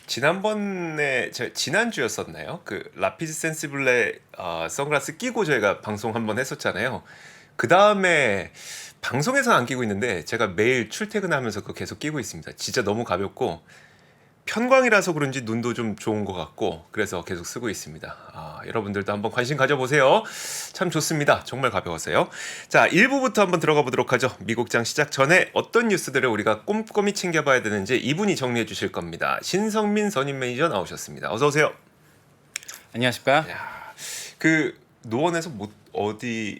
지난번에 지난주였었나요? 그 라피드 센시블레 선글라스 끼고 저희가 방송 한번 했었잖아요. 그 다음에 방송에서는 안 끼고 있는데 제가 매일 출퇴근하면서 그거 계속 끼고 있습니다. 진짜 너무 가볍고 편광이라서 그런지 눈도 좀 좋은 것 같고 그래서 계속 쓰고 있습니다. 여러분들도 한번 관심 가져보세요. 참 좋습니다. 정말 가벼워서요. 자, 1부부터 한번 들어가 보도록 하죠. 미국장 시작 전에 어떤 뉴스들을 우리가 꼼꼼히 챙겨봐야 되는지 이분이 정리해 주실 겁니다. 신성민 선임 매니저 나오셨습니다. 어서 오세요. 안녕하십니까? 야, 그 노원에서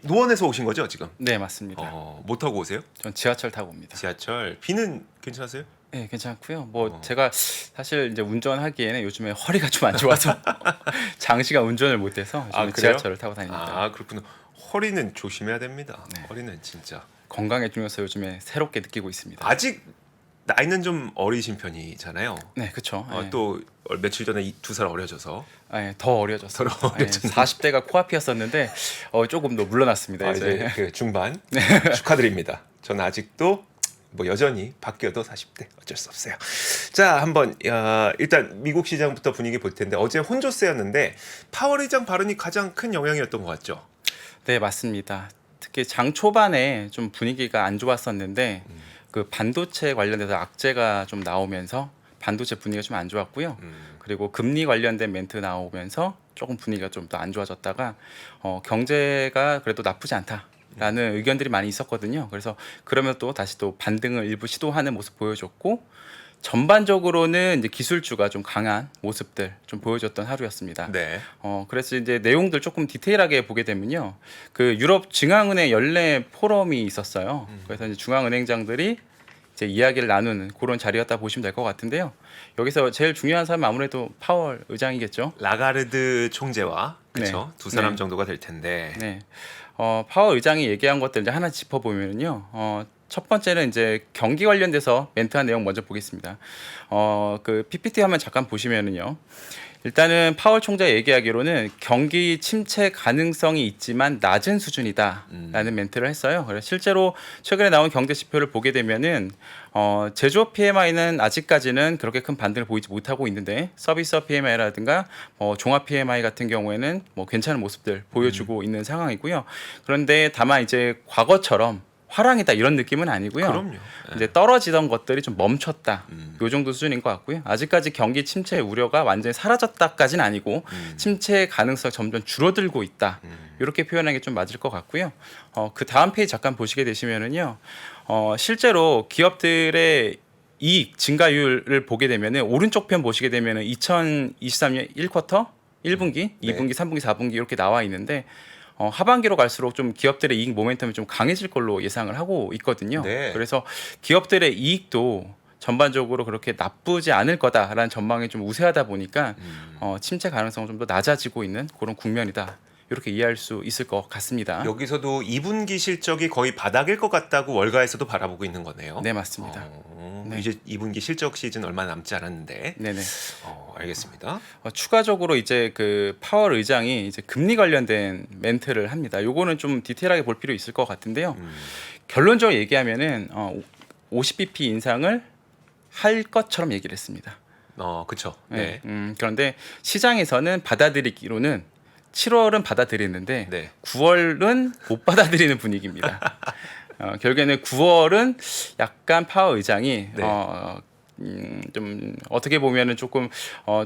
노원에서 오신 거죠 지금? 네, 맞습니다. 뭐 타고 오세요? 전 지하철 타고 옵니다. 지하철. 비는 괜찮으세요? 네, 괜찮고요. 뭐 제가 사실 이제 운전하기에는 요즘에 허리가 좀 안 좋아서 장시간 운전을 못해서 요즘에 그래요? 지하철을 타고 다닙니다. 그렇군요. 허리는 조심해야 됩니다. 네. 허리는 진짜. 건강에 중요해서 요즘에 새롭게 느끼고 있습니다. 아직 나이는 좀 어리신 편이잖아요. 네, 그렇죠. 또 며칠 전에 2살 어려져서. 더 어려졌어요. 더 어려졌네. 40대가 코앞이었었는데 조금 더 물러났습니다. 이제 그 중반 축하드립니다. 저는 아직도 뭐 여전히 바뀌어도 40대 어쩔 수 없어요. 자, 한번 일단 미국 시장부터 분위기 볼 텐데 어제 혼조세였는데 파월 의장 발언이 가장 큰 영향이었던 것 같죠. 네, 맞습니다. 특히 장 초반에 좀 분위기가 안 좋았었는데 그 반도체 관련돼서 악재가 좀 나오면서 반도체 분위기가 좀 안 좋았고요. 그리고 금리 관련된 멘트 나오면서 조금 분위기가 좀 더 안 좋아졌다가 경제가 그래도 나쁘지 않다라는 의견들이 많이 있었거든요. 그래서 그러면 또 다시 또 반등을 일부 시도하는 모습 보여줬고 전반적으로는 이제 기술주가 좀 강한 모습들 좀 보여줬던 하루였습니다. 네. 그래서 이제 내용들 조금 디테일하게 보게 되면요, 그 유럽 중앙은행 연례 포럼이 있었어요. 그래서 이제 중앙은행장들이 이제 이야기를 나누는 그런 자리였다 보시면 될 것 같은데요. 여기서 제일 중요한 사람은 아무래도 파월 의장이겠죠. 라가르드 총재와 그렇죠. 네. 두 사람 네. 정도가 될 텐데. 네. 파월 의장이 얘기한 것들 이제 하나 짚어보면요. 첫 번째는 이제 경기 관련돼서 멘트한 내용 먼저 보겠습니다. 그 PPT 화면 잠깐 보시면은요. 일단은 파월 총재 얘기하기로는 경기 침체 가능성이 있지만 낮은 수준이다라는 멘트를 했어요. 그래서 실제로 최근에 나온 경제 지표를 보게 되면은 제조업 PMI는 아직까지는 그렇게 큰 반등을 보이지 못하고 있는데 서비스업 PMI라든가 종합 PMI 같은 경우에는 뭐 괜찮은 모습들 보여주고 있는 상황이고요. 그런데 다만 이제 과거처럼 화랑이다 이런 느낌은 아니고요. 그럼요. 이제 떨어지던 것들이 좀 멈췄다. 요 정도 수준인 것 같고요. 아직까지 경기 침체 우려가 완전히 사라졌다까지는 아니고 침체 가능성 점점 줄어들고 있다. 이렇게 표현하는 게 좀 맞을 것 같고요. 그 다음 페이지 잠깐 보시게 되시면은요. 실제로 기업들의 이익 증가율을 보게 되면은 오른쪽 편 보시게 되면은 2023년 1쿼터, 1분기, 2분기, 3분기, 4분기 이렇게 나와 있는데 하반기로 갈수록 좀 기업들의 이익 모멘텀이 좀 강해질 걸로 예상을 하고 있거든요. 네. 그래서 기업들의 이익도 전반적으로 그렇게 나쁘지 않을 거다라는 전망이 좀 우세하다 보니까 침체 가능성은 좀 더 낮아지고 있는 그런 국면이다. 이렇게 이해할 수 있을 것 같습니다. 여기서도 2분기 실적이 거의 바닥일 것 같다고 월가에서도 바라보고 있는 거네요. 네, 맞습니다. 네. 이제 2분기 실적 시즌 얼마 남지 않았는데. 네네. 알겠습니다. 추가적으로 이제 그 파월 의장이 이제 금리 관련된 멘트를 합니다. 요거는 좀 디테일하게 볼 필요 있을 것 같은데요. 결론적으로 얘기하면은 50bp 인상을 할 것처럼 얘기를 했습니다. 그렇죠. 네. 그런데 시장에서는 받아들이기로는 7월은 받아들이는데 네. 9월은 못 받아들이는 분위기입니다. 결국에는 9월은 약간 파월 의장이 네. 좀 어떻게 보면은 조금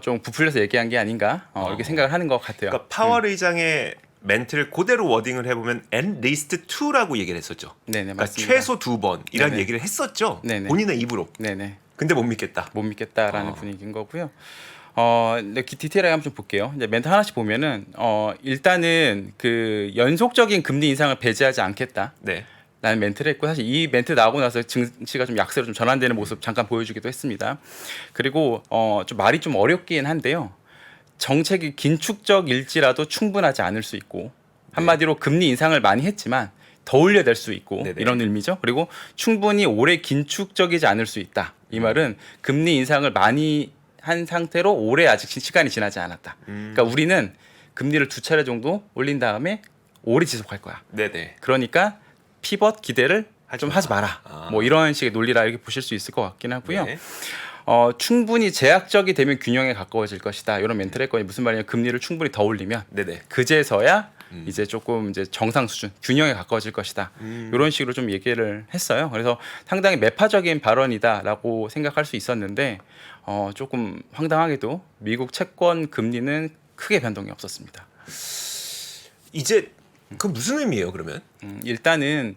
좀 부풀려서 얘기한 게 아닌가 이렇게 생각을 하는 것 같아요. 그러니까 파월 의장의 멘트를 그대로 워딩을 해보면 at least 2라고 얘기를 했었죠. 네네, 그러니까 맞습니다. 최소 2번 이런 네네. 얘기를 했었죠. 네네. 본인의 입으로. 네네. 근데 못 믿겠다. 못 믿겠다라는 분위기인 거고요. 근데 디테일하게 한번 좀 볼게요. 이제 멘트 하나씩 보면은 일단은 그 연속적인 금리 인상을 배제하지 않겠다. 네. 라는 멘트를 했고 사실 이 멘트 나오고 나서 증시가 좀 약세로 좀 전환되는 모습 잠깐 보여주기도 했습니다. 그리고 좀 말이 좀 어렵긴 한데요. 정책이 긴축적일지라도 충분하지 않을 수 있고 한마디로 금리 인상을 많이 했지만 더 올려낼 수 있고 네네. 이런 의미죠. 그리고 충분히 오래 긴축적이지 않을 수 있다. 이 말은 금리 인상을 많이 한 상태로 오래 아직 시간이 지나지 않았다. 그러니까 우리는 금리를 2차례 정도 올린 다음에 오래 지속할 거야. 네네. 그러니까 피벗 기대를 좀 하지 마라. 아. 뭐 이런 식의 논리라 이렇게 보실 수 있을 것 같긴 하고요. 네. 충분히 제약적이 되면 균형에 가까워질 것이다. 이런 멘트를 했거든요. 무슨 말이냐면 금리를 충분히 더 올리면 네네. 그제서야 이제 조금 이제 정상 수준, 균형에 가까워질 것이다. 이런 식으로 좀 얘기를 했어요. 그래서 상당히 매파적인 발언이다라고 생각할 수 있었는데 조금 황당하게도 미국 채권 금리는 크게 변동이 없었습니다. 이제 그 무슨 의미예요, 그러면? 일단은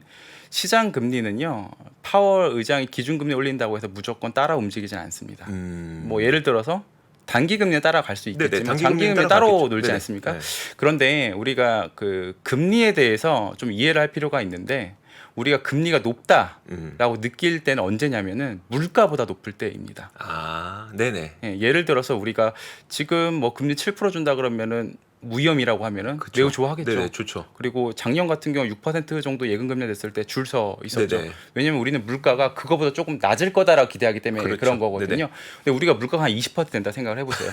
시장 금리는요. 파월 의장이 기준금리 올린다고 해서 무조건 따라 움직이진 않습니다. 뭐 예를 들어서 단기 금리는 따라갈 수 있겠지만 네네, 단기 장기 금리는 금리 따로 따라가겠죠. 놀지 네네. 않습니까? 네. 그런데 우리가 그 금리에 대해서 좀 이해를 할 필요가 있는데 우리가 금리가 높다라고 느낄 때는 언제냐면은 물가보다 높을 때입니다. 아, 네네. 예를 들어서 우리가 지금 뭐 금리 7% 준다 그러면은 무위험이라고 하면은 그쵸. 매우 좋아하겠죠. 네네, 좋죠. 그리고 작년 같은 경우 6% 정도 예금 금리 됐을 때 줄 서 있었죠. 네네. 왜냐면 우리는 물가가 그거보다 조금 낮을 거다라고 기대하기 때문에 그렇죠. 그런 거거든요. 네네. 근데 우리가 물가가 한 20% 된다 생각을 해보세요.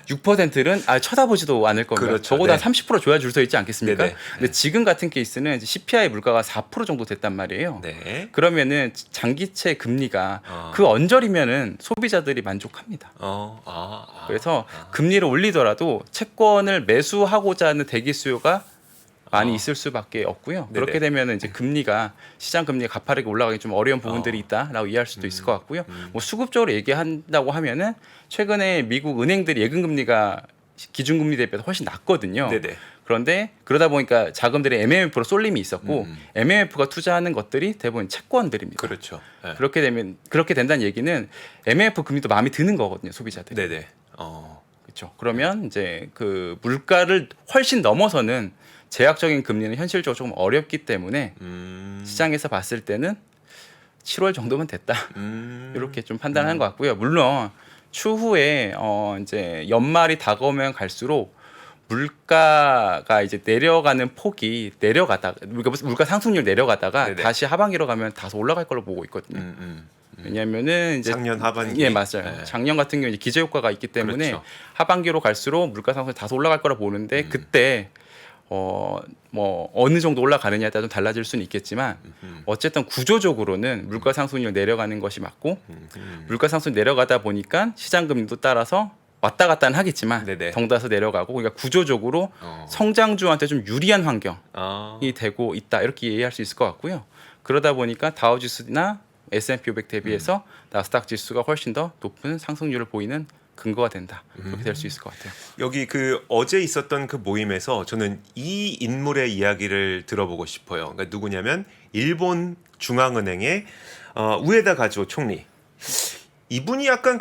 6%는 쳐다보지도 않을 겁니다. 그렇죠. 적어도 네. 한 30% 줘야 줄 서 있지 않겠습니까? 네네. 근데 지금 같은 케이스는 이제 CPI 물가가 4% 정도 됐단 말이에요. 네. 그러면은 장기채 금리가 어. 그 언저리면은 소비자들이 만족합니다. 그래서 금리를 올리더라도 채권을 매수하고자 하는 대기 수요가 많이 있을 수밖에 없고요. 네네. 그렇게 되면 이제 금리가 시장 금리가 가파르게 올라가기 좀 어려운 부분들이 있다라고 이해할 수도 있을 것 같고요. 뭐 수급적으로 얘기한다고 하면은 최근에 미국 은행들이 예금 금리가 기준 금리 대비해서 훨씬 낮거든요. 네네. 그런데 그러다 보니까 자금들이 MMF로 쏠림이 있었고 MMF가 투자하는 것들이 대부분 채권들입니다. 그렇죠. 네. 그렇게 된다는 얘기는 MMF 금리도 마음에 드는 거거든요, 소비자들이. 네네. 그렇죠. 그러면 이제 그 물가를 훨씬 넘어서는 제약적인 금리는 현실적으로 조금 어렵기 때문에 시장에서 봤을 때는 7월 정도면 됐다. 이렇게 좀 판단하는 것 같고요. 물론 추후에 이제 연말이 다가오면 갈수록 물가가 이제 내려가는 폭이 물가 상승률 내려가다가 네네. 다시 하반기로 가면 다소 올라갈 걸로 보고 있거든요. 왜냐면은 이제 작년 하반기. 예, 맞아요. 네. 작년 같은 경우 이제 기저 효과가 있기 때문에 그렇죠. 하반기로 갈수록 물가 상승이 다소 올라갈 거라 보는데 그때 뭐 어느 정도 올라가느냐에 따라 좀 달라질 수는 있겠지만 어쨌든 구조적으로는 물가 상승률 내려가는 것이 맞고 물가 상승 내려가다 보니까 시장 금리도 따라서 왔다 갔다는 하겠지만 네네. 덩달아서 내려가고 그러니까 구조적으로 어. 성장주한테 좀 유리한 환경이 아. 되고 있다 이렇게 이해할 수 있을 것 같고요. 그러다 보니까 다우지수나 S&P 500 대비해서 나스닥 지수가 훨씬 더 높은 상승률을 보이는 근거가 된다. 그렇게 될 수 있을 것 같아요. 여기 그 어제 있었던 그 모임에서 저는 이 인물의 이야기를 들어보고 싶어요. 그러니까 누구냐면 일본 중앙은행의 우에다 가즈오 총리. 이분이 약간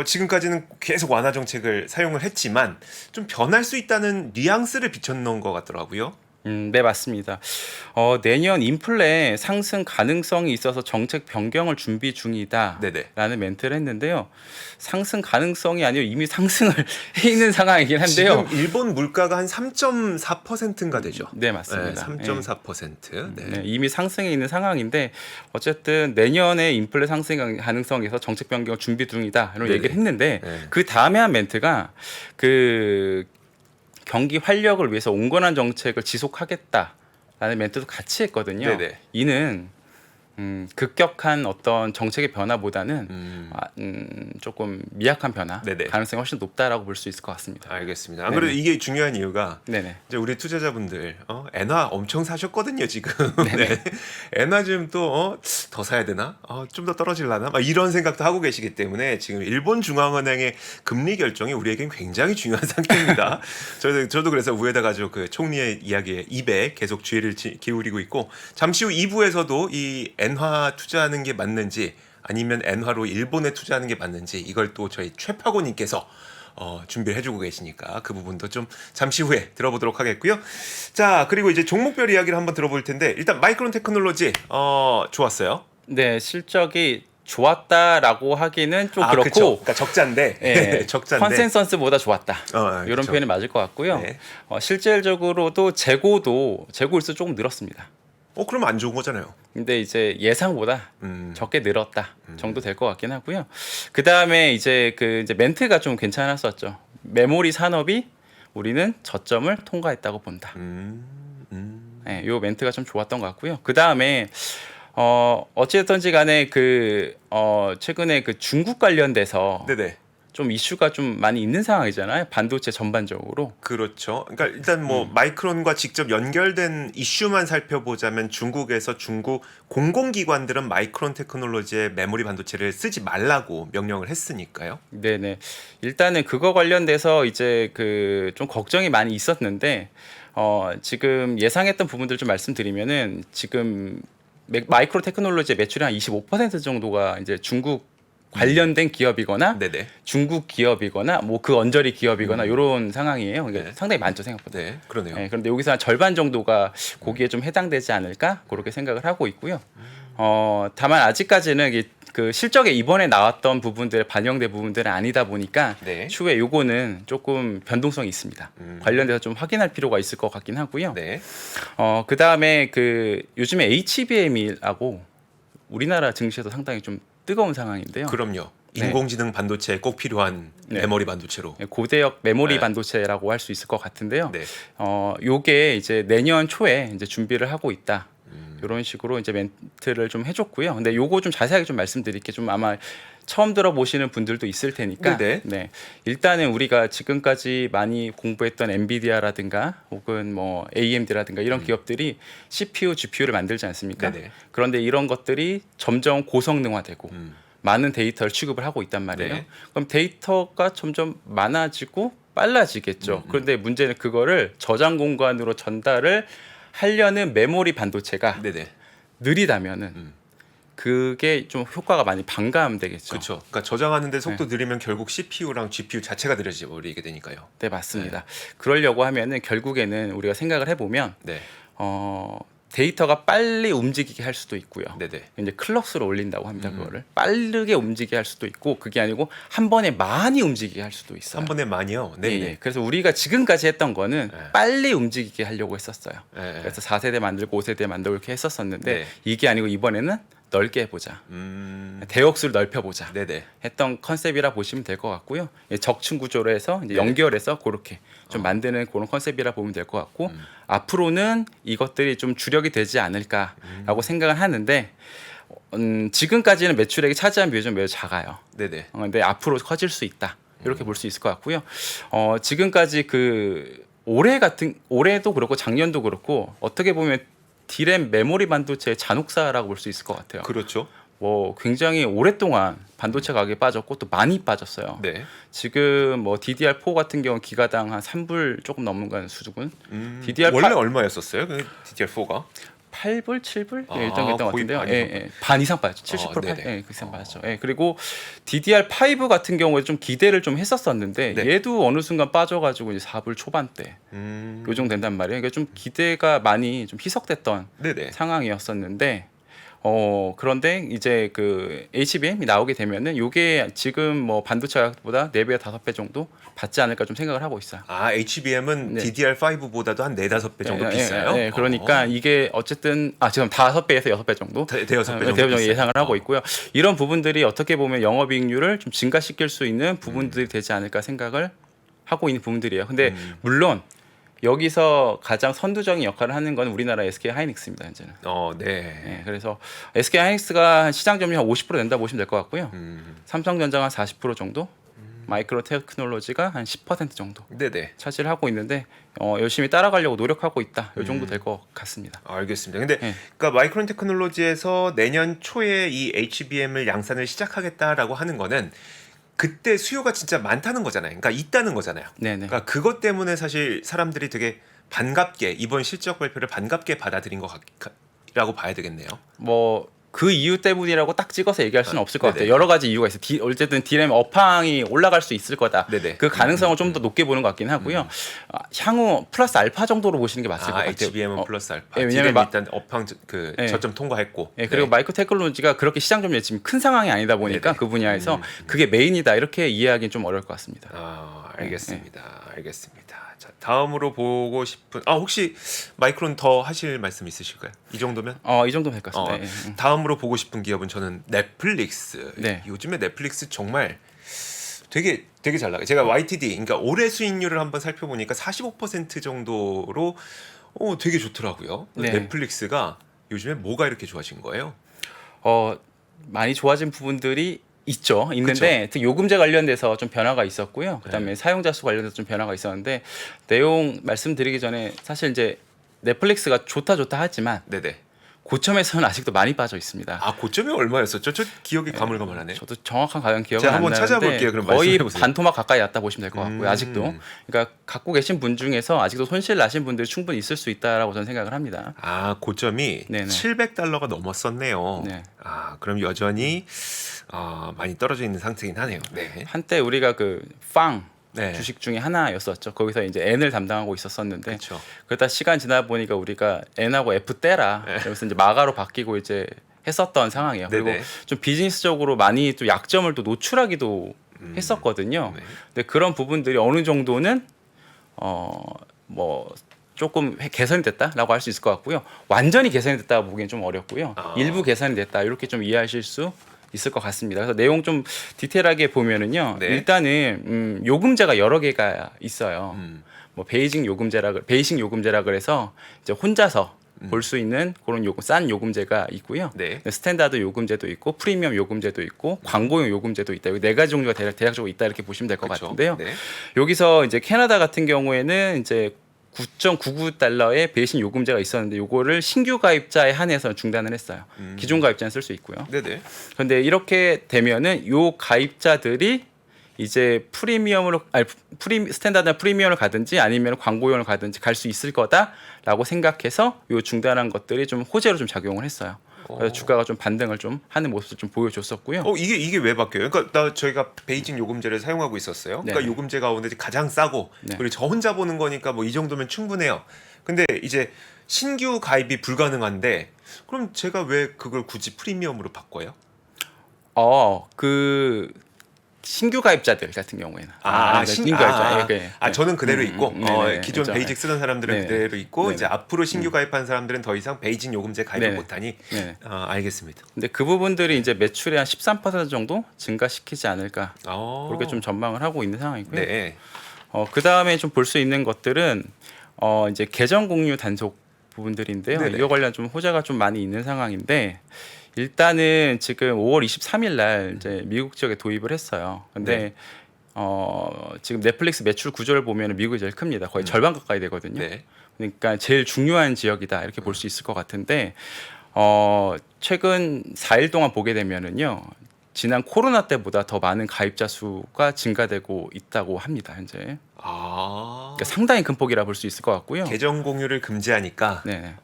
지금까지는 계속 완화 정책을 사용을 했지만 좀 변할 수 있다는 뉘앙스를 비춰놓은 것 같더라고요. 네, 맞습니다. 내년 인플레 상승 가능성이 있어서 정책 변경을 준비 중이다라는 네네. 멘트를 했는데요. 상승 가능성이 아니고 이미 상승을 해 있는 상황이긴 한데요. 지금 일본 물가가 한 3.4%인가 되죠. 네, 맞습니다. 3.4%. 네. 네, 이미 상승해 있는 상황인데 어쨌든 내년에 인플레 상승 가능성에서 정책 변경 준비 중이다 이런 네네. 얘기를 했는데 네. 그 다음에 한 멘트가 그 경기 활력을 위해서 온건한 정책을 지속하겠다라는 멘트도 같이 했거든요. 네네. 이는 급격한 어떤 정책의 변화보다는 조금 미약한 변화 네네. 가능성이 훨씬 높다라고 볼 수 있을 것 같습니다. 알겠습니다. 안 그래도 이게 중요한 이유가 네네. 이제 우리 투자자분들 엔화 엄청 사셨거든요 지금. 네. 엔화 좀 또 더 사야 되나? 좀 더 떨어질라나? 막 이런 생각도 하고 계시기 때문에 지금 일본 중앙은행의 금리 결정이 우리에겐 굉장히 중요한 상태입니다. 저도 그래서 우에다 가지고 그 총리의 이야기에 입에 계속 주의를 기울이고 있고 잠시 후 2부에서도 이 엔화 투자하는 게 맞는지 아니면 엔화로 일본에 투자하는 게 맞는지 이걸 또 저희 최파고님께서 준비를 해주고 계시니까 그 부분도 좀 잠시 후에 들어보도록 하겠고요. 자, 그리고 이제 종목별 이야기를 한번 들어볼 텐데 일단 마이크론 테크놀로지 좋았어요. 네, 실적이 좋았다라고 하기는 좀 그렇고 그쵸. 그러니까 적자인데 예, 적자인데 컨센서스보다 좋았다. 이런 그쵸. 표현이 맞을 것 같고요. 네. 실질적으로도 재고 일수 조금 늘었습니다. 그러면 안 좋은 거잖아요. 근데 이제 예상보다 적게 늘었다 정도 될 것 같긴 하고요. 그 다음에 이제 멘트가 좀 괜찮았었죠. 메모리 산업이 우리는 저점을 통과했다고 본다. 네, 요 멘트가 좀 좋았던 것 같고요. 그 다음에 어찌됐든지 간에 최근에 그 중국 관련돼서 네네. 좀 이슈가 좀 많이 있는 상황이잖아요. 반도체 전반적으로. 그렇죠. 그러니까 일단 뭐 마이크론과 직접 연결된 이슈만 살펴보자면 중국에서 중국 공공기관들은 마이크론 테크놀로지의 메모리 반도체를 쓰지 말라고 명령을 했으니까요. 네네. 일단은 그거 관련돼서 이제 좀 걱정이 많이 있었는데 지금 예상했던 부분들 좀 말씀드리면은 지금 마이크로 테크놀로지의 매출의 한 25% 정도가 이제 중국 관련된 기업이거나 네네. 중국 기업이거나 뭐 그 언저리 기업이거나 이런 상황이에요. 그러니까 네. 상당히 많죠 생각보다. 네, 그러네요. 네, 그런데 여기서 한 절반 정도가 거기에 좀 해당되지 않을까 그렇게 생각을 하고 있고요. 다만 아직까지는 그 실적에 이번에 나왔던 부분들 반영된 부분들은 아니다 보니까 네. 추후에 요거는 조금 변동성이 있습니다. 관련돼서 좀 확인할 필요가 있을 것 같긴 하고요. 네. 그 다음에 요즘에 HBM이라고 우리나라 증시에서 상당히 좀 뜨거운 상황인데요. 그럼요. 네. 인공지능 반도체에 꼭 필요한 네. 메모리 반도체로. 고대역 메모리 네. 반도체라고 할 수 있을 것 같은데요. 네. 요게 이제 내년 초에 이제 준비를 하고 있다. 이런 식으로 이제 멘트를 좀 해줬고요. 근데 요거 좀 자세하게 좀 말씀드릴게 좀 아마 처음 들어보시는 분들도 있을 테니까. 네네. 네. 일단은 우리가 지금까지 많이 공부했던 엔비디아라든가 혹은 뭐 AMD라든가 이런 기업들이 CPU, GPU를 만들지 않습니까? 네네. 그런데 이런 것들이 점점 고성능화되고 많은 데이터를 취급을 하고 있단 말이에요. 네. 그럼 데이터가 점점 많아지고 빨라지겠죠. 그런데 문제는 그거를 저장 공간으로 전달을 하려는 메모리 반도체가 네네. 느리다면은 그게 좀 효과가 많이 반감되겠죠. 그렇죠. 그러니까 저장하는데 속도 느리면 결국 CPU랑 GPU 자체가 느려져 버리게 되니까요. 네, 맞습니다. 그러려고 하면은 결국에는 우리가 생각을 해보면 네. 데이터가 빨리 움직이게 할 수도 있고요. 네네. 이제 클럭스로 올린다고 합니다. 그거를 빠르게 움직이게 할 수도 있고 그게 아니고 한 번에 많이 움직이게 할 수도 있어요. 한 번에 많이요. 네. 예, 예. 그래서 우리가 지금까지 했던 거는 네. 빨리 움직이게 하려고 했었어요. 네. 그래서 4세대 만들고 5세대 만들고 이렇게 했었었는데 네. 이게 아니고 이번에는 넓게 해보자. 대역수를 넓혀보자. 네네. 했던 컨셉이라 보시면 될 것 같고요. 예, 적층 구조로 해서 이제 네. 연결해서 그렇게 좀 만드는 그런 컨셉이라 보면 될 것 같고 앞으로는 이것들이 좀 주력이 되지 않을까라고 생각을 하는데 지금까지는 매출액이 차지한 비율이 좀 매우 작아요. 네네. 근데 앞으로 커질 수 있다. 이렇게 볼 수 있을 것 같고요. 지금까지 올해도 그렇고 작년도 그렇고 어떻게 보면 디램 메모리 반도체의 잔혹사라고 볼 수 있을 것 같아요. 그렇죠. 뭐 굉장히 오랫동안 반도체 가격이 빠졌고 또 많이 빠졌어요. 네. 지금 뭐 DDR4 같은 경우 기가당 한 3불 조금 넘는 수준. DDR8 원래 얼마였었어요? 그 DDR4가? 8불, 7불 아, 일단 그랬던 것 거의 같은데요. 반 예, 이상 예. 반 이상 빠졌죠. 70%, 네네. 그 이상 빠졌죠. 예, 그리고 DDR5 같은 경우에 좀 기대를 좀 했었었는데 네. 얘도 어느 순간 빠져가지고 이제 4불 초반대 요 정도 된단 말이에요. 그러니까 좀 기대가 많이 좀 희석됐던 네네. 상황이었었는데 그런데 이제 HBM이 나오게 되면은 요게 지금 뭐 반도체 가격보다 4배, 5배 정도 받지 않을까 좀 생각을 하고 있어요. 아, HBM은 네. DDR5보다도 한 4-5배 정도 비싸요? 네, 그러니까 이게 어쨌든 지금 5배에서 6배 정도 대여섯 배 정도 정도 비싸요. 예상을 하고 있고요. 이런 부분들이 어떻게 보면 영업이익률을 좀 증가시킬 수 있는 부분들이 되지 않을까 생각을 하고 있는 부분들이에요. 근데 물론 여기서 가장 선두적인 역할을 하는 건 우리나라 SK 하이닉스입니다. 현재는. 네. 네, 그래서 SK 하이닉스가 시장 점유율 한 50% 된다 보시면 될 것 같고요. 삼성전자가 한 40% 정도, 마이크로 테크놀로지가 한 10% 정도 네네. 차지를 하고 있는데 열심히 따라가려고 노력하고 있다. 이 정도 될 것 같습니다. 알겠습니다. 근데 네. 그러니까 마이크론 테크놀로지에서 내년 초에 이 HBM을 양산을 시작하겠다라고 하는 거는 그때 수요가 진짜 많다는 거잖아요. 그러니까 있다는 거잖아요. 네네. 그러니까 그것 때문에 사실 사람들이 되게 반갑게 이번 실적 발표를 반갑게 받아들인 거라고 봐야 되겠네요. 뭐 그 이유 때문이라고 딱 찍어서 얘기할 수는 없을 것 네네. 같아요. 여러 가지 이유가 있어요. 어쨌든 디램 업황이 올라갈 수 있을 거다. 네네. 그 가능성을 좀 더 높게 보는 것 같긴 하고요. 향후 플러스 알파 정도로 보시는 게 맞을 것 같아요. HBM은 플러스 알파. 예, 왜냐면 왜냐면 일단 업황 예. 저점 통과했고. 예, 그리고 네. 마이크로 테크놀로지가 그렇게 시장 점유율 지금 큰 상황이 아니다 보니까 네네. 그 분야에서 그게 메인이다 이렇게 이해하기는 좀 어려울 것 같습니다. 알겠습니다. 알겠습니다. 자, 다음으로 보고 싶은 혹시 마이크론 더 하실 말씀 있으실까요? 이 정도면? 이 정도면 될 것 같습니다. 예. 다음으로 보고 싶은 기업은 저는 넷플릭스. 네. 요즘에 넷플릭스 정말 되게 잘 나가요. 제가 YTD, 그러니까 올해 수익률을 한번 살펴보니까 45% 정도로 되게 좋더라고요. 네. 넷플릭스가 요즘에 뭐가 이렇게 좋아진 거예요? 많이 좋아진 부분들이 있는데 특히 요금제 관련돼서 좀 변화가 있었고요. 그다음에 네. 사용자 수 관련돼서 좀 변화가 있었는데 내용 말씀드리기 전에 사실 이제 넷플릭스가 좋다 하지만 네네. 고점에서는 아직도 많이 빠져 있습니다. 아 고점이 얼마였었죠? 저 기억이 가물가물하네. 저도 정확한 가격 기억은 제가 안 한번 나는데 찾아볼게요. 그럼 거의 말씀해보세요. 반토막 가까이 났다 보시면 될 것 같고요. 음. 아직도. 그러니까 갖고 계신 분 중에서 아직도 손실 나신 분들이 충분히 있을 수 있다라고 저는 생각을 합니다. 아 고점이 네네. $700가 넘었었네요. 네. 아 그럼 여전히 많이 떨어져 있는 상태긴 하네요. 네. 한때 우리가 그팡 네. 주식 중에 하나였었죠. 거기서 이제 N을 담당하고 있었었는데 그렇죠. 그러다 시간 지나 보니까 우리가 N하고 F 떼라. 네. 그래서 이제 마가로 바뀌고 이제 했었던 상황이에요. 네네. 그리고 좀 비즈니스적으로 많이 또 약점을 또 노출하기도 했었거든요. 네. 근데 그런 부분들이 어느 정도는 뭐 조금 개선이 됐다라고 할 수 있을 것 같고요. 완전히 개선이 됐다고 보기엔 좀 어렵고요. 일부 개선이 됐다 이렇게 좀 이해하실 수 있을 것 같습니다. 그래서 내용 좀 디테일하게 보면은요. 네. 일단은 요금제가 여러 개가 있어요. 음. 뭐 베이징 요금제라 그래서 이제 혼자서 볼 수 있는 그런 싼 요금제가 있고요. 네. 스탠다드 요금제도 있고 프리미엄 요금제도 있고 광고용 요금제도 있다. 이 네 가지 종류가 대략적으로 있다 이렇게 보시면 될 것 그렇죠. 같은데요. 네. 여기서 이제 캐나다 같은 경우에는 이제 $9.99의 베이싱 요금제가 있었는데 요거를 신규 가입자에 한해서 중단을 했어요. 기존 가입자는 쓸 수 있고요. 네네. 그런데 이렇게 되면은 요 가입자들이 이제 스탠다드나 프리미엄을 가든지 아니면 광고용을 가든지 갈 수 있을 거다라고 생각해서 요 중단한 것들이 좀 호재로 좀 작용을 했어요. 그래서 주가가 좀 반등을 좀 하는 모습을 좀 보여줬었고요. 이게 왜 바뀌어요? 그러니까 저희가 베이징 요금제를 사용하고 있었어요. 그러니까 네. 요금제 가운데 가장 싸고 네. 그리고 저 혼자 보는 거니까 뭐 이 정도면 충분해요. 근데 이제 신규 가입이 불가능한데 그럼 제가 왜 그걸 굳이 프리미엄으로 바꿔요? 그 신규 가입자들 같은 경우에는 신규 가입자. 예, 예. 저는 그대로 있고 네네. 기존 그렇죠. 베이직 쓰던 사람들은 네네. 그대로 있고 네네. 이제 앞으로 신규 가입한 사람들은 더 이상 베이징 요금제 가입을 네네. 못하니 네네. 알겠습니다. 근데 그 부분들이 이제 매출의 한 13% 정도 증가시키지 않을까 그렇게 좀 전망을 하고 있는 상황이고요. 네. 그 다음에 좀 볼 수 있는 것들은 이제 계정 공유 단속 부분들인데요. 네네. 이거 관련 좀 호재가 좀 많이 있는 상황인데 일단은 지금 5월 23일 날 이제 미국 지역에 도입을 했어요. 근데 네. 지금 넷플릭스 매출 구조를 보면 미국이 제일 큽니다. 거의 절반 가까이 되거든요. 네. 그러니까 제일 중요한 지역이다 이렇게 볼 수 있을 것 같은데 최근 4일 동안 보게 되면은요. 지난 코로나 때보다 더 많은 가입자 수가 증가되고 있다고 합니다. 현재. 그러니까 상당히 큰 폭이라 볼 수 있을 것 같고요. 계정 공유를 금지하니까 네.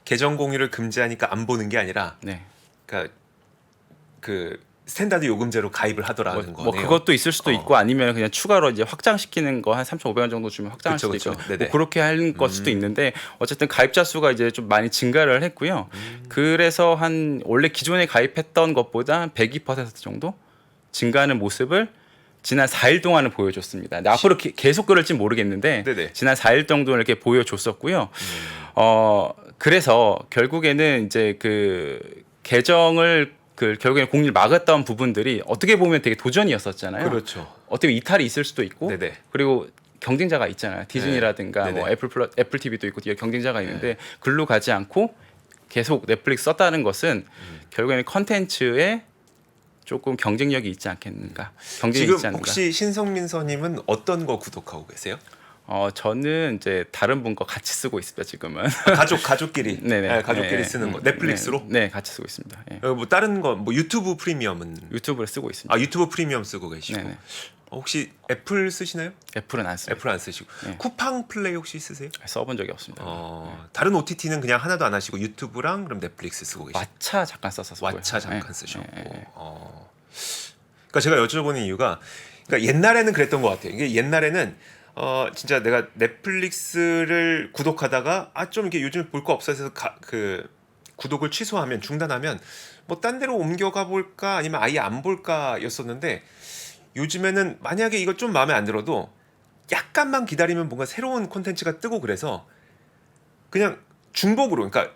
계정 공유를 금지하니까 안 보는 게 아니라 네. 그러니까 그 스탠다드 요금제로 가입을 하더라는 뭐 거네요. 그것도 있을 수도 있고 아니면 그냥 추가로 이제 확장시키는 거 한 3,500원 정도 주면 확장할 그쵸, 수도 그쵸. 있고 네네. 뭐 그렇게 할 것 수도 있는데 어쨌든 가입자 수가 이제 좀 많이 증가를 했고요. 그래서 한 원래 기존에 가입했던 것보다 한 102% 정도 증가하는 모습을 지난 4일 동안은 보여줬습니다. 근데 앞으로 계속 그럴지 모르겠는데 네네. 지난 4일 정도는 이렇게 보여줬었고요. 그래서 결국에는 이제 그 계정을 결국에는 공유를 막았던 부분들이 어떻게 보면 되게 도전이었었잖아요. 그렇죠. 어떻게 보면 이탈이 있을 수도 있고 네네. 그리고 경쟁자가 있잖아요. 디즈니라든가 네네. 뭐 애플 TV도 있고 뒤에 경쟁자가 있는데 글로 가지 않고 계속 넷플릭스 썼다는 것은 결국에는 컨텐츠에 조금 경쟁력이 있지 않겠는가. 경쟁이 지금 있지 않는가. 혹시 신성민 선임은 어떤 거 구독하고 계세요? 저는 이제 다른 분 거 같이 쓰고 있습니다. 지금은. 가족끼리 네네. 가족끼리 네, 쓰는 거 넷플릭스로? 네, 같이 쓰고 있습니다. 예. 뭐 다른 거 뭐 유튜브 프리미엄은 유튜브를 쓰고 있습니다. 유튜브 프리미엄 쓰고 계시고 네네. 혹시 애플 쓰시나요? 애플은 안 씁니다. 애플 안 쓰시고 네. 쿠팡 플레이 혹시 쓰세요? 써본 적이 없습니다. 다른 OTT는 그냥 하나도 안 하시고 유튜브랑 그럼 넷플릭스 쓰고 계시고 왓챠 잠깐 썼었고요. 왓챠 잠깐 네. 쓰셨고 네. 그러니까 제가 여쭤보는 이유가 그러니까 옛날에는 그랬던 것 같아요. 이게 옛날에는 진짜 내가 넷플릭스를 구독하다가 좀 이게 요즘 볼 거 없어서 그 구독을 취소하면 중단하면 뭐 딴 데로 옮겨가 볼까 아니면 아예 안 볼까였었는데 요즘에는 만약에 이거 좀 마음에 안 들어도 약간만 기다리면 뭔가 새로운 콘텐츠가 뜨고 그래서 그냥 중복으로 그러니까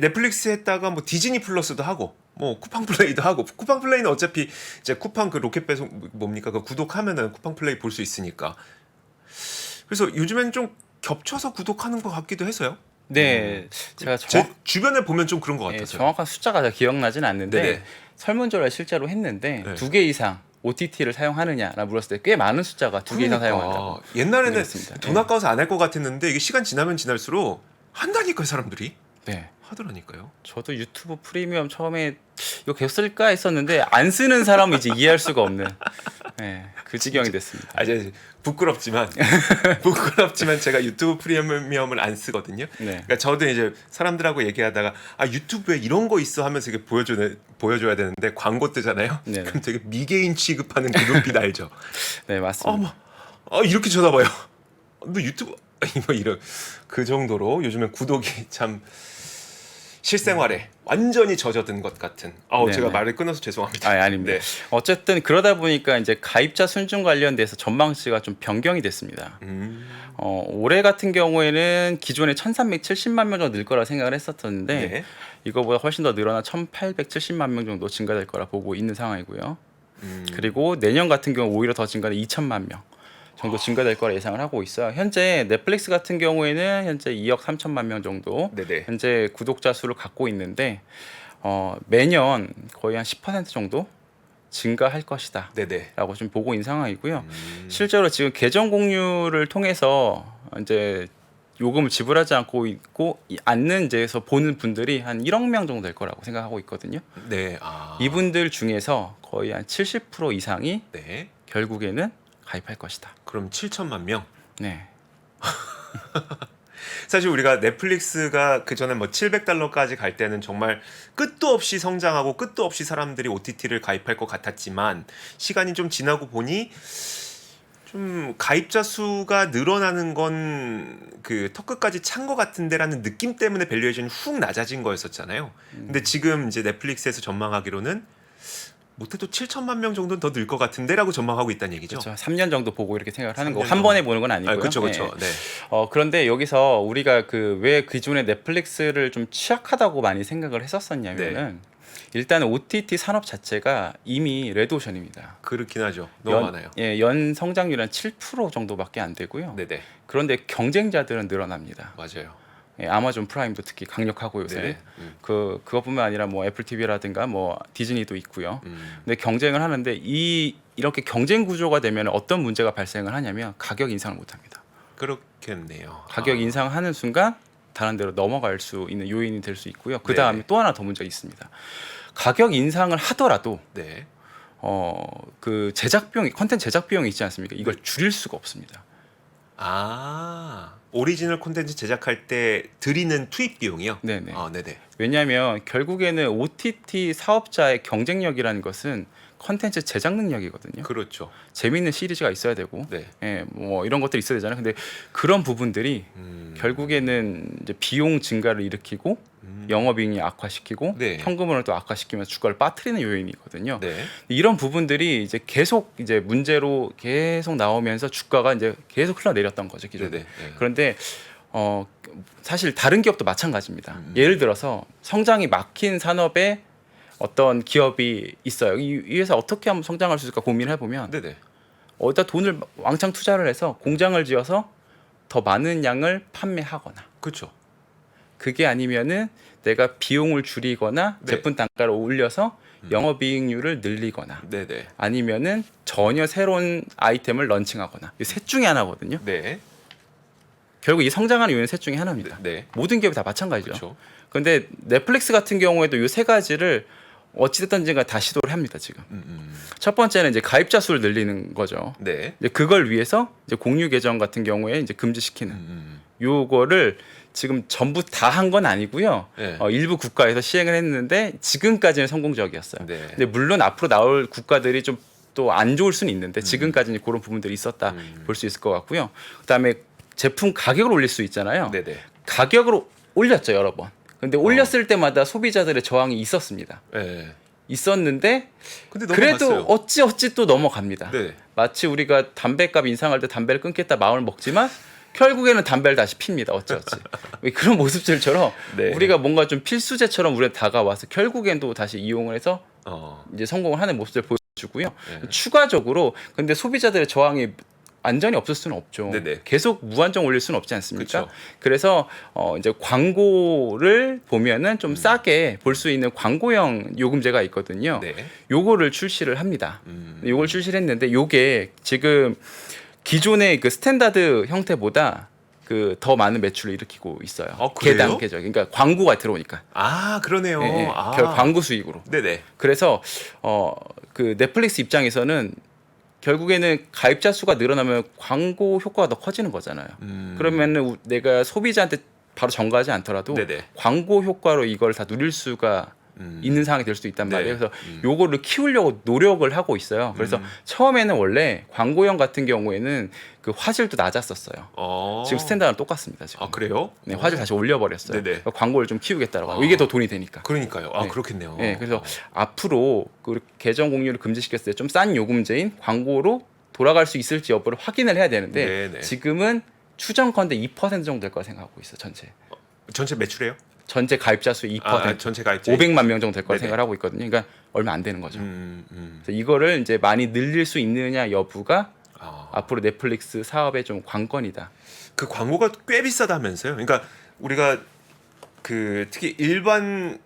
넷플릭스 했다가 뭐 디즈니 플러스도 하고 뭐 쿠팡 플레이도 하고 쿠팡 플레이는 어차피 이제 쿠팡 그 로켓 배송 뭡니까 그 구독하면은 쿠팡 플레이 볼 수 있으니까 그래서 요즘엔 좀 겹쳐서 구독하는 것 같기도 해서요. 네, 제가 제 주변에 보면 좀 그런 것 같아서요. 정확한 숫자가 잘 기억나진 않는데 네네. 설문조사를 실제로 했는데 네. 2개 이상 OTT를 사용하느냐라 물었을 때 꽤 많은 숫자가 2개 이상 사용한다고. 옛날에는 그랬습니다. 돈 네. 아까워서 안 할 것 같았는데 이게 시간 지나면 지날수록 한다니까요, 사람들이. 네. 하더라니까요. 저도 유튜브 프리미엄 처음에 이거 계속 쓸까 했었는데 안 쓰는 사람은 이제 이해할 수가 없는 그 지경이 됐습니다. 아, 이제 부끄럽지만 제가 유튜브 프리미엄을 안 쓰거든요. 네. 그러니까 저도 이제 사람들하고 얘기하다가 아 유튜브에 이런 거 있어 하면서 이게 보여줘야 되는데 광고 뜨잖아요. 네네. 그럼 되게 미개인 취급하는 그 눈빛 알죠? 네, 맞습니다. 이렇게 쳐다봐요. 너 유튜브 뭐 이런 그 정도로 요즘에 구독이 참 실생활에 완전히 젖어든 것 같은. 네네. 제가 말을 끊어서 죄송합니다. 아닙니다. 네. 어쨌든 그러다 보니까 이제 가입자 순증 관련돼서 전망치가 좀 변경이 됐습니다. 올해 같은 경우에는 기존에 1,370만 명 정도 늘 거라 생각을 했었는데 네. 이거보다 훨씬 더 늘어나 1,870만 명 정도 증가될 거라 보고 있는 상황이고요. 그리고 내년 같은 경우 오히려 더 증가돼 2천만 명 정도 증가될 거라 예상을 하고 있어요. 현재 넷플릭스 같은 경우에는 현재 2억 3천만 명 정도 네네. 현재 구독자 수를 갖고 있는데 매년 거의 한 10% 정도 증가할 것이다. 네네. 라고 좀 보고 있는 상황이고요. 실제로 지금 계정 공유를 통해서 이제 요금을 지불하지 않고 있고 않는 이제서 보는 분들이 한 1억 명 정도 될 거라고 생각하고 있거든요. 네. 이분들 중에서 거의 한 70% 이상이 네. 결국에는 가입할 것이다. 그럼 7천만 명. 네. 사실 우리가 넷플릭스가 그 전에 뭐 $700까지 갈 때는 정말 끝도 없이 성장하고 끝도 없이 사람들이 OTT를 가입할 것 같았지만 시간이 좀 지나고 보니 좀 가입자 수가 늘어나는 건 그 턱끝까지 찬 것 같은데라는 느낌 때문에 밸류에이션이 훅 낮아진 거였었잖아요. 근데 지금 이제 넷플릭스에서 전망하기로는 못해도 7천만 명 정도는 더 늘 것 같은데라고 전망하고 있다는 얘기죠. 그렇죠. 3년 정도 보고 이렇게 생각을 하는 3년 거고 한 정도. 번에 보는 건 아니고요. 그렇죠, 네. 그렇죠. 네. 그런데 여기서 우리가 그 왜 기존에 넷플릭스를 좀 취약하다고 많이 생각을 했었었냐면은 일단 OTT 산업 자체가 이미 레드오션입니다. 그렇긴 하죠. 너무 많아요. 연 성장률은 7% 정도밖에 안 되고요. 네네. 그런데 경쟁자들은 늘어납니다. 맞아요. 아마존 프라임도 특히 강력하고 요새 네. 그것뿐만 아니라 뭐 애플 TV라든가 뭐 디즈니도 있고요. 음. 근데 경쟁을 하는데 이렇게 경쟁 구조가 되면 어떤 문제가 발생을 하냐면 가격 인상을 못 합니다. 그렇겠네요. 가격 인상하는 순간 다른 데로 넘어갈 수 있는 요인이 될 수 있고요. 그 다음에 네. 또 하나 더 문제가 있습니다. 가격 인상을 하더라도 네. 그 제작 비용, 컨텐츠 제작 비용이 있지 않습니까? 이걸 줄일 수가 없습니다. 오리지널 콘텐츠 제작할 때 드리는 투입 비용이요? 네네. 네네. 왜냐하면 결국에는 OTT 사업자의 경쟁력이라는 것은 컨텐츠 제작 능력이거든요. 그렇죠. 재미있는 시리즈가 있어야 되고, 네. 뭐 이런 것들이 있어야 되잖아요. 근데 그런 부분들이 결국에는 이제 비용 증가를 일으키고 영업이익이 악화시키고 네. 현금을 또 악화시키면서 주가를 빠뜨리는 요인이거든요. 네. 이런 부분들이 이제 계속 이제 문제로 계속 나오면서 주가가 이제 계속 흘러내렸던 거죠, 기존에. 네네. 그런데 사실 다른 기업도 마찬가지입니다. 예를 들어서 성장이 막힌 산업에 어떤 기업이 있어요. 이 회사 어떻게 하면 성장할 수 있을까 고민을 해보면 네네. 어디다 돈을 왕창 투자를 해서 공장을 지어서 더 많은 양을 판매하거나 그렇죠. 그게 아니면은 내가 비용을 줄이거나 네. 제품 단가를 올려서 영업이익률을 늘리거나 네네. 아니면은 전혀 새로운 아이템을 런칭하거나 이 셋 중에 하나거든요. 네. 결국 이 성장하는 요인 셋 중에 하나입니다. 네. 모든 기업이 다 마찬가지죠. 그렇죠. 그런데 넷플릭스 같은 경우에도 이 세 가지를 어찌됐든지가 다 시도를 합니다 지금. 첫 번째는 이제 가입자 수를 늘리는 거죠. 네. 이제 그걸 위해서 이제 공유 계정 같은 경우에 이제 금지시키는 요거를 지금 전부 다 한 건 아니고요. 네. 일부 국가에서 시행을 했는데 지금까지는 성공적이었어요. 네. 근데 물론 앞으로 나올 국가들이 좀 또 안 좋을 수는 있는데 지금까지는 그런 부분들이 있었다 볼 수 있을 것 같고요. 그다음에 제품 가격을 올릴 수 있잖아요. 네네. 가격을 올렸죠 여러 번. 근데 올렸을 때마다 소비자들의 저항이 있었습니다. 네. 있었는데 근데 그래도 넘어갔어요. 어찌 또 넘어갑니다. 네. 마치 우리가 담배값 인상할 때 담배를 끊겠다 마음을 먹지만 결국에는 담배를 다시 핍니다. 어찌. 그런 모습들처럼 네. 우리가 뭔가 좀 필수제처럼 우리한테 다가와서 결국엔 또 다시 이용을 해서 이제 성공을 하는 모습을 보여주고요. 네. 추가적으로 근데 소비자들의 저항이 완전히 없을 수는 없죠. 네네. 계속 무한정 올릴 수는 없지 않습니까? 그쵸. 그래서 이제 광고를 보면은 좀 싸게 볼 수 있는 광고형 요금제가 있거든요. 네. 요거를 출시를 합니다. 요걸 출시를 했는데 요게 지금 기존의 그 스탠다드 형태보다 그 더 많은 매출을 일으키고 있어요. 그래요? 개단계적. 그러니까 광고가 들어오니까. 아, 그러네요. 예, 예. 아. 광고 수익으로. 네네. 그래서 그 넷플릭스 입장에서는 결국에는 가입자 수가 늘어나면 광고 효과가 더 커지는 거잖아요. 그러면은 내가 소비자한테 바로 전가하지 않더라도 네네. 광고 효과로 이걸 다 누릴 수가 있는 상황이 될 수도 있단 네. 말이에요. 그래서 요거를 키우려고 노력을 하고 있어요. 그래서 처음에는 원래 광고형 같은 경우에는 그 화질도 낮았었어요. 지금 스탠다드랑 똑같습니다. 지금. 아, 그래요? 네, 화질 다시 올려버렸어요. 네네. 그러니까 광고를 좀 키우겠다라고 하고 이게 더 돈이 되니까. 그러니까요. 아, 네. 그렇겠네요. 네, 그래서 앞으로 그 계정 공유를 금지시켰을 때 좀 싼 요금제인 광고로 돌아갈 수 있을지 여부를 확인을 해야 되는데 네네. 지금은 추정컨대 2% 정도 될 거라 생각하고 있어. 전체 매출이에요? 전체 가입자 수의 2%, 전체 가입자 500만 명 정도 될 거라 네네. 생각하고 있거든요. 그러니까 얼마 안 되는 거죠. 음. 그래서 이거를 이제 많이 늘릴 수 있느냐 여부가 아. 앞으로 넷플릭스 사업의 좀 관건이다. 그 광고가 꽤 비싸다면서요? 그러니까 우리가 그 특히 일반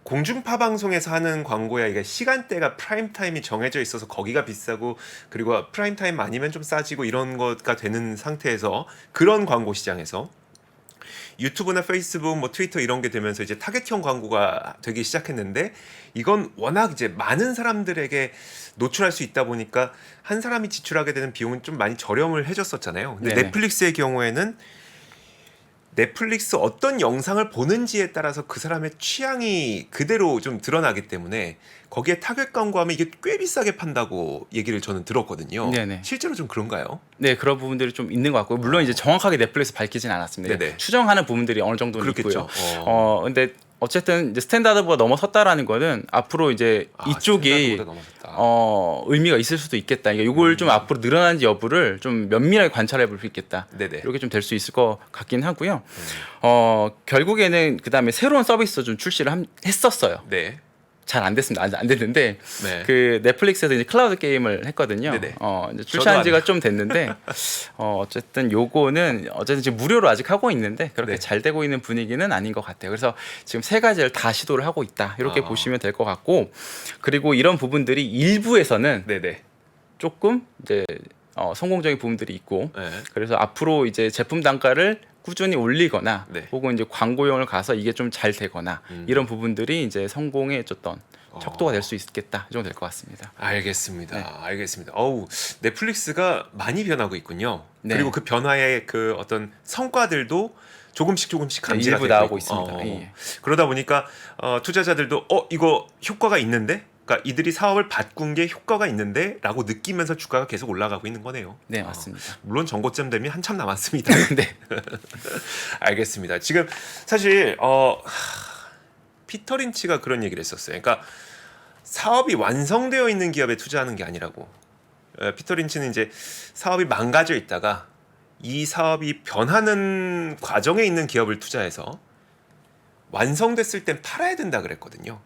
공중파 방송에서 하는 광고야 이게 시간대가 프라임 타임이 정해져 있어서 거기가 비싸고 그리고 프라임 타임 아니면 좀 싸지고 이런 거가 되는 상태에서 그런 광고 시장에서 유튜브나 페이스북 뭐 트위터 이런 게 되면서 이제 타겟형 광고가 되기 시작했는데 이건 워낙 이제 많은 사람들에게 노출할 수 있다 보니까 한 사람이 지출하게 되는 비용은 좀 많이 저렴을 해줬었잖아요. 근데 네네. 넷플릭스의 경우에는 넷플릭스 어떤 영상을 보는지에 따라서 그 사람의 취향이 그대로 좀 드러나기 때문에 거기에 타겟 광고하면 이게 꽤 비싸게 판다고 얘기를 저는 들었거든요. 네네. 실제로 좀 그런가요? 네, 그런 부분들이 좀 있는 것 같고요. 물론 이제 정확하게 넷플릭스 밝히진 않았습니다. 네네. 추정하는 부분들이 어느 정도는 그렇겠죠. 있고요. 근데 어쨌든 이제 스탠다드보다 넘어섰다라는 거는 앞으로 이제 이쪽이 스탠다드보다 넘어섰다. 의미가 있을 수도 있겠다. 그러니까 이걸 좀 앞으로 늘어나는지 여부를 좀 면밀하게 관찰해 볼 수 있겠다. 네네. 이렇게 좀 될 수 있을 것 같긴 하고요. 결국에는 그 다음에 새로운 서비스 좀 출시를 했었어요. 네. 잘 안 됐습니다. 안 됐는데 네. 그 넷플릭스에서 이제 클라우드 게임을 했거든요. 네네. 이제 출시한 저도 지가 안 좀 됐는데 어쨌든 요거는 어쨌든 지금 무료로 아직 하고 있는데 그렇게 네. 잘 되고 있는 분위기는 아닌 것 같아요. 그래서 지금 세 가지를 다 시도를 하고 있다. 이렇게 보시면 될 것 같고 그리고 이런 부분들이 일부에서는 네네. 조금 이제 성공적인 부분들이 있고 네. 그래서 앞으로 이제 제품 단가를 꾸준히 올리거나 네. 혹은 이제 광고용을 가서 이게 좀 잘 되거나 이런 부분들이 이제 성공의 어떤 척도가 될 수 있겠다 이 정도 될 것 같습니다. 알겠습니다. 네. 알겠습니다. 어우, 넷플릭스가 많이 변하고 있군요. 네. 그리고 그 변화의 그 어떤 성과들도 조금씩 감지가 일부 되고 나오고 있고. 있습니다. 예. 그러다 보니까 투자자들도 이거 효과가 있는데, 그러니까 이들이 사업을 바꾼 게 효과가 있는데라고 느끼면서 주가가 계속 올라가고 있는 거네요. 네, 맞습니다. 물론 정고점 되면 한참 남았습니다. 네. 알겠습니다. 지금 사실 피터 린치가 그런 얘기를 했었어요. 그러니까 사업이 완성되어 있는 기업에 투자하는 게 아니라고. 피터 린치는 이제 사업이 망가져 있다가 이 사업이 변하는 과정에 있는 기업을 투자해서 완성됐을 땐 팔아야 된다 그랬거든요.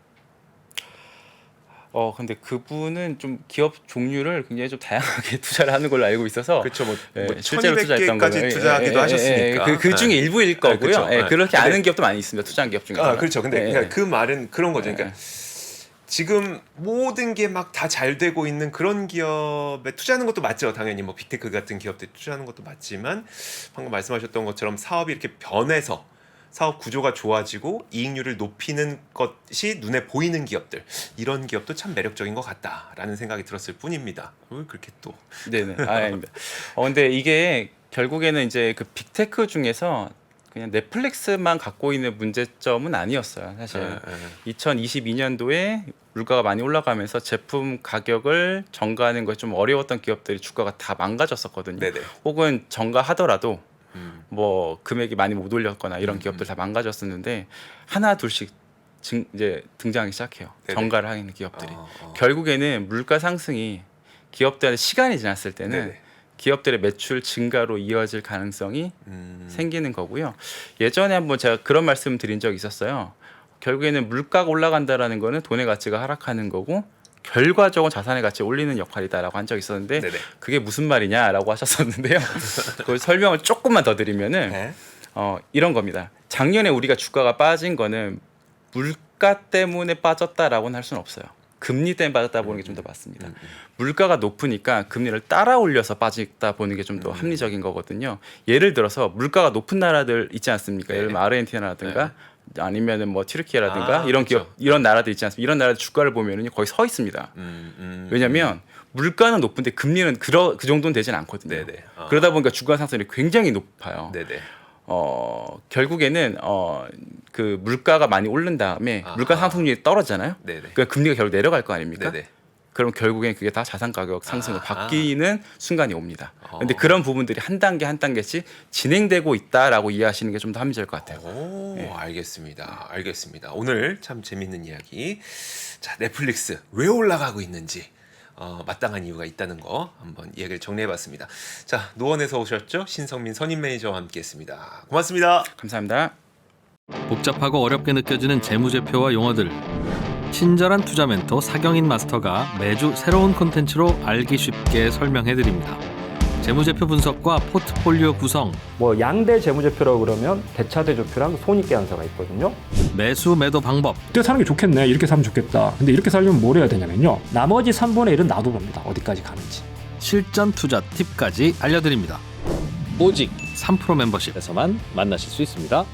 근데 그분은 좀 기업 종류를 굉장히 좀 다양하게 투자를 하는 걸로 알고 있어서 그렇죠. 뭐 실제로 투자했던 거는 1200개까지 투자하기도 하셨으니까. 그 중에 일부일 거고요. 그렇죠. 그렇게 근데- 아는 기업도 많이 있습니다. 투자한 기업 중에서. 그렇죠. 근데 그러니까 그 말은 그런 거죠. 그러니까 지금 모든 게 막 다 잘 되고 있는 그런 기업에 투자하는 것도 맞죠. 당연히 뭐 빅테크 같은 기업들 투자하는 것도 맞지만 방금 말씀하셨던 것처럼 사업이 이렇게 변해서 사업 구조가 좋아지고 이익률을 높이는 것이 눈에 보이는 기업들, 이런 기업도 참 매력적인 것 같다라는 생각이 들었을 뿐입니다. 왜 그렇게 또 네네. 아닙니다. 근데 이게 결국에는 이제 그 빅테크 중에서 그냥 넷플릭스만 갖고 있는 문제점은 아니었어요. 사실 2022년도에 물가가 많이 올라가면서 제품 가격을 정가하는 것이 좀 어려웠던 기업들이 주가가 다 망가졌었거든요. 네네. 혹은 정가하더라도 뭐 금액이 많이 못 올렸거나 이런 기업들 다 망가졌었는데 하나 둘씩 이제 등장하기 시작해요. 네네. 정가를 하는 기업들이. 어. 결국에는 물가 상승이 기업들한테 시간이 지났을 때는 네네. 기업들의 매출 증가로 이어질 가능성이 음. 생기는 거고요. 예전에 한번 제가 그런 말씀 드린 적이 있었어요. 결국에는 물가가 올라간다라는 거는 돈의 가치가 하락하는 거고 결과적으로 자산의 가치 올리는 역할이다라고 한 적이 있었는데 네네. 그게 무슨 말이냐라고 하셨었는데요. 그 설명을 조금만 더 드리면은 네. 이런 겁니다. 작년에 우리가 주가가 빠진 거는 물가 때문에 빠졌다라고는 할 수는 없어요. 금리 때문에 빠졌다 보는 게 좀 더 맞습니다. 물가가 높으니까 금리를 따라 올려서 빠졌다 보는 게 좀 더 합리적인 거거든요. 예를 들어서 물가가 높은 나라들 있지 않습니까? 예를 들면 아르헨티나라든가 아니면은 뭐 튀르키예라든가 이런 그렇죠. 기업 이런 나라들 있지 않습니까? 이런 나라들 주가를 보면은 거의 서 있습니다. 왜냐하면 물가는 높은데 금리는 그 정도는 되진 않거든요. 네네. 그러다 보니까 주가 상승률이 굉장히 높아요. 네네. 결국에는 그 물가가 많이 오른 다음에 아하. 물가 상승률이 떨어지잖아요. 네네. 그러니까 금리가 결국 내려갈 거 아닙니까? 네네. 그럼 결국엔 그게 다 자산 가격 상승으로 아하. 바뀌는 순간이 옵니다. 그런데 그런 부분들이 한 단계 한 단계씩 진행되고 있다라고 이해하시는 게 좀 더 합리적일 것 같아요. 오, 알겠습니다. 알겠습니다. 오늘 참 재밌는 이야기. 자, 넷플릭스 왜 올라가고 있는지 마땅한 이유가 있다는 거 한번 이야기를 정리해봤습니다. 자, 노원에서 오셨죠? 신성민 선임 매니저와 함께했습니다. 고맙습니다. 감사합니다. 복잡하고 어렵게 느껴지는 재무제표와 용어들. 친절한 투자 멘토 사경인 마스터가 매주 새로운 콘텐츠로 알기 쉽게 설명해드립니다. 재무제표 분석과 포트폴리오 구성, 뭐 양대 재무제표라고 그러면 대차대조표랑 손익계산서가 있거든요. 매수 매도 방법, 이때 사는 게 좋겠네. 이렇게 사면 좋겠다. 근데 이렇게 살려면 뭘 해야 되냐면요. 나머지 3분의 1은 놔둬봅니다. 어디까지 가는지. 실전 투자 팁까지 알려드립니다. 오직 3프로 멤버십 에서만 만나실 수 있습니다.